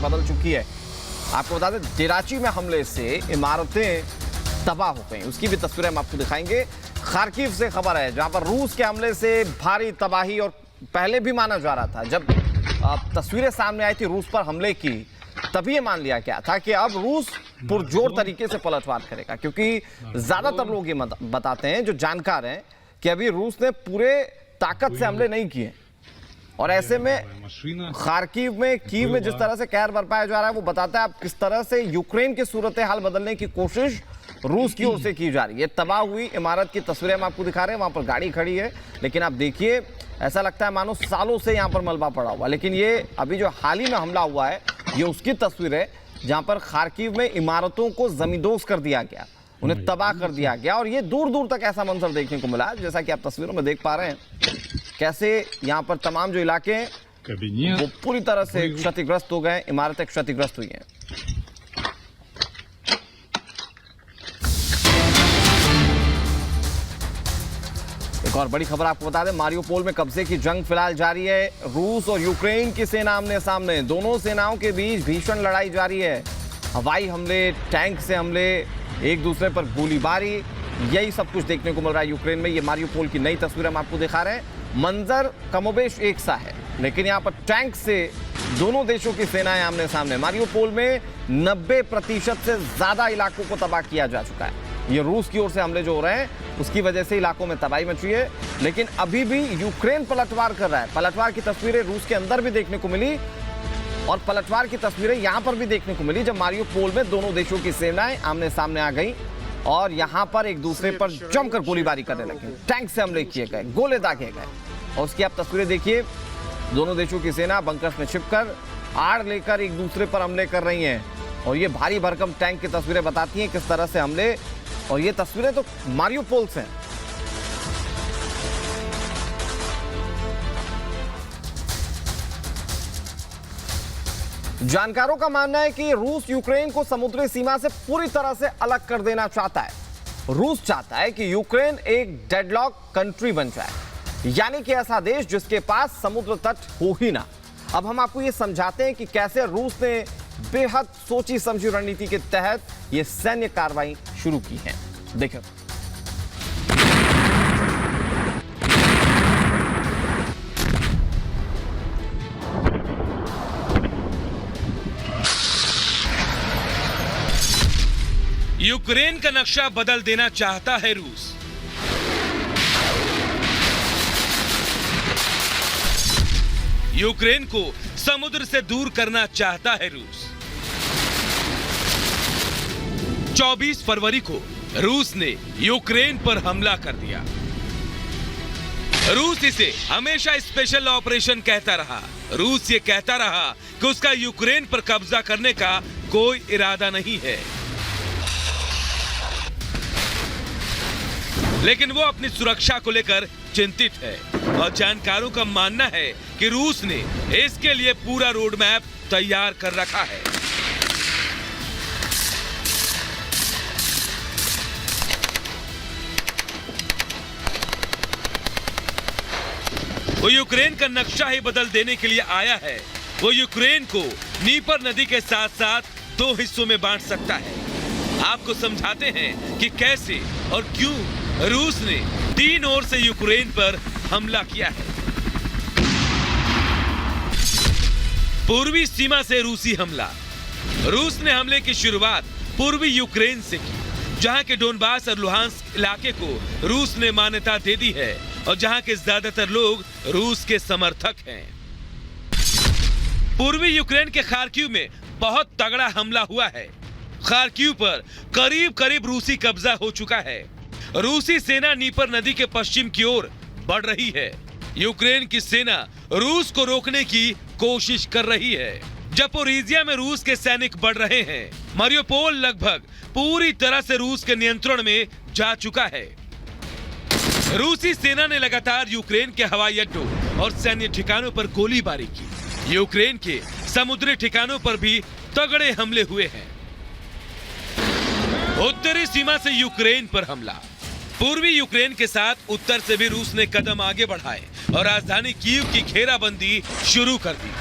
बदल चुकी है। आपको बता दें, डेराची में हमले से इमारतें तबाह हो गई, उसकी भी तस्वीरें हम आपको दिखाएंगे। खार्किव से खबर है, जहां पर रूस के हमले से भारी तबाही, और पहले भी माना जा रहा था, जब तस्वीरें सामने आई थी रूस पर हमले की, तभी ये मान लिया गया था कि अब रूस पुरजोर तरीके से पलटवार करेगा, क्योंकि ज्यादातर लोग ये बताते हैं, जो जानकार हैं, कि अभी रूस ने पूरे ताकत से हमले नहीं किए। और ऐसे में खार्किव में, कीव में जिस तरह से कहर बरपाया जा रहा है, वो बताता है आप किस तरह से यूक्रेन की सूरत हाल बदलने की कोशिश रूस की ओर से की जा रही है। तबाह हुई इमारत की तस्वीरें हम आपको दिखा रहे हैं, वहां पर गाड़ी खड़ी है, लेकिन आप देखिए ऐसा लगता है मानो सालों से यहां पर मलबा पड़ा हुआ। लेकिन ये अभी जो हाल ही में हमला हुआ है, ये उसकी तस्वीर है जहां पर खार्किव में इमारतों को जमींदोज कर दिया गया, उन्हें तबाह कर दिया गया। और ये दूर दूर तक ऐसा मंजर देखने को मिला, जैसा कि आप तस्वीरों में देख पा रहे हैं, कैसे यहाँ पर तमाम जो इलाके हैं वो पूरी तरह से क्षतिग्रस्त हो गए, इमारतें क्षतिग्रस्त हुई हैं। एक और बड़ी खबर आपको बता दें, मारियोपोल में कब्जे की जंग फिलहाल जारी है। रूस और यूक्रेन की सेना आमने सामने, दोनों सेनाओं के बीच भीषण लड़ाई जारी है। हवाई हमले, टैंक से हमले, एक दूसरे पर गोलीबारी, यही सब कुछ देखने को मिल रहा है यूक्रेन में। ये मारियोपोल की नई तस्वीर हम आपको दिखा रहे हैं। मंजर कमोबेश एक सा है, लेकिन यहाँ पर टैंक से दोनों देशों की सेनाएं आमने सामने। मारियोपोल में 90% से ज्यादा इलाकों को तबाह किया जा चुका है। ये रूस की ओर से हमले जो हो रहे हैं, उसकी वजह से इलाकों में तबाही मची है, लेकिन अभी भी यूक्रेन पलटवार कर रहा है। पलटवार की तस्वीरें रूस के अंदर भी देखने को मिली, और पलटवार की तस्वीरें यहां पर भी देखने को मिली, जब मारियोपोल में दोनों देशों की सेनाएं आमने सामने आ गई और यहां पर एक दूसरे पर जमकर गोलीबारी करने लगे। टैंक से हमले किए गए, गोले दागे गए, और उसकी आप तस्वीरें देखिए। दोनों देशों की सेना बंकर्स में छिपकर आड़ लेकर एक दूसरे पर हमले कर रही हैं, और ये भारी भरकम टैंक की तस्वीरें बताती हैं किस तरह से हमले। और ये तस्वीरें तो मारियोपोल से हैं। जानकारों का मानना है कि रूस यूक्रेन को समुद्री सीमा से पूरी तरह से अलग कर देना चाहता है। रूस चाहता है कि यूक्रेन एक डेडलॉक कंट्री बन जाए, यानी कि ऐसा देश जिसके पास समुद्र तट हो ही ना। अब हम आपको यह समझाते हैं कि कैसे रूस ने बेहद सोची समझी रणनीति के तहत यह सैन्य कार्रवाई शुरू की है। देखो, यूक्रेन का नक्शा बदल देना चाहता है रूस। यूक्रेन को समुद्र से दूर करना चाहता है रूस। 24 फरवरी को रूस ने यूक्रेन पर हमला कर दिया। रूस इसे हमेशा स्पेशल ऑपरेशन कहता रहा। रूस ये कहता रहा कि उसका यूक्रेन पर कब्जा करने का कोई इरादा नहीं है, लेकिन वो अपनी सुरक्षा को लेकर चिंतित है, और जानकारों का मानना है कि रूस ने इसके लिए पूरा रोड मैप तैयार कर रखा है। वो यूक्रेन का नक्शा ही बदल देने के लिए आया है। वो यूक्रेन को नीपर नदी के साथ साथ 2 हिस्सों में बांट सकता है। आपको समझाते हैं कि कैसे और क्यों रूस ने 3 ओर से यूक्रेन पर हमला किया है। पूर्वी सीमा से रूसी हमला। रूस ने हमले की शुरुआत पूर्वी यूक्रेन से की, जहां के डोनबास और लुहांस्क इलाके को रूस ने मान्यता दे दी है, और जहां के ज्यादातर लोग रूस के समर्थक हैं। पूर्वी यूक्रेन के खार्किव में बहुत तगड़ा हमला हुआ है। खार्किव पर करीब करीब रूसी कब्जा हो चुका है। रूसी सेना नीपर नदी के पश्चिम की ओर बढ़ रही है। यूक्रेन की सेना रूस को रोकने की कोशिश कर रही है। जपोरिजिया में रूस के सैनिक बढ़ रहे हैं। मारियोपोल लगभग पूरी तरह से रूस के नियंत्रण में जा चुका है। रूसी सेना ने लगातार यूक्रेन के हवाई अड्डों और सैन्य ठिकानों पर गोलीबारी की। यूक्रेन के समुद्री ठिकानों पर भी तगड़े हमले हुए हैं। उत्तरी सीमा से यूक्रेन पर हमला। पूर्वी यूक्रेन के साथ उत्तर से भी रूस ने कदम आगे बढ़ाए और राजधानी कीव की घेराबंदी शुरू कर दी।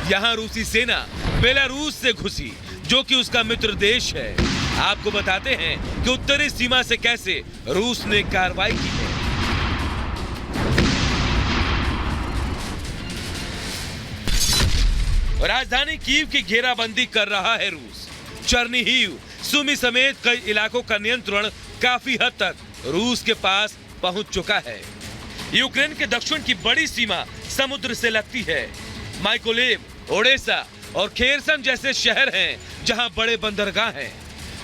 यहाँ रूसी सेना बेलारूस से घुसी, जो कि उसका मित्र देश है। आपको बताते हैं कि उत्तरी सीमा से कैसे रूस ने कार्रवाई की है। राजधानी कीव की घेराबंदी कर रहा है रूस। चर्निहिव, सुमी समेत कई इलाकों का नियंत्रण काफी हद तक रूस के पास पहुंच चुका है। यूक्रेन के दक्षिण की बड़ी सीमा समुद्र से लगती है। माइकोलेव, ओडेसा और खेरसन जैसे शहर हैं जहां बड़े बंदरगाह हैं।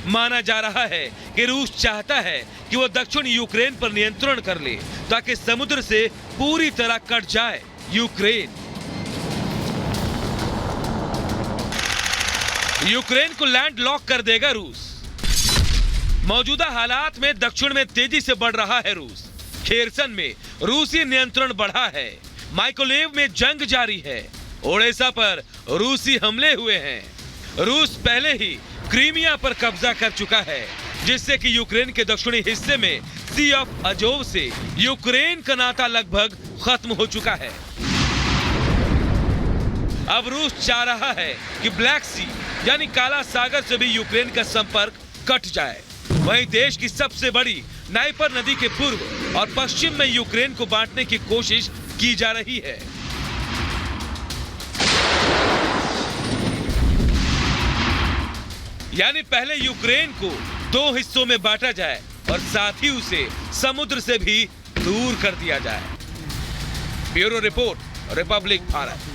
माना जा रहा है कि रूस चाहता है कि वो दक्षिण यूक्रेन पर नियंत्रण कर ले, ताकि समुद्र से पूरी तरह कट जाए यूक्रेन। यूक्रेन को लैंड लॉक कर देगा रूस। मौजूदा हालात में दक्षिण में तेजी से बढ़ रहा है रूस। खेरसन में रूसी नियंत्रण बढ़ा है। माइकोलेव में जंग जारी है। ओडेसा पर रूसी हमले हुए हैं। रूस पहले ही क्रीमिया पर कब्जा कर चुका है, जिससे कि यूक्रेन के दक्षिणी हिस्से में सी ऑफ अजोव से यूक्रेन का नाता लगभग खत्म हो चुका है। अब रूस चाह रहा है कि ब्लैक सी यानी काला सागर से भी यूक्रेन का संपर्क कट जाए। वहीं देश की सबसे बड़ी नाइपर नदी के पूर्व और पश्चिम में यूक्रेन को बांटने की कोशिश की जा रही है। यानी पहले यूक्रेन को 2 हिस्सों में बांटा जाए और साथ ही उसे समुद्र से भी दूर कर दिया जाए। Bureau report, Republic Bharat.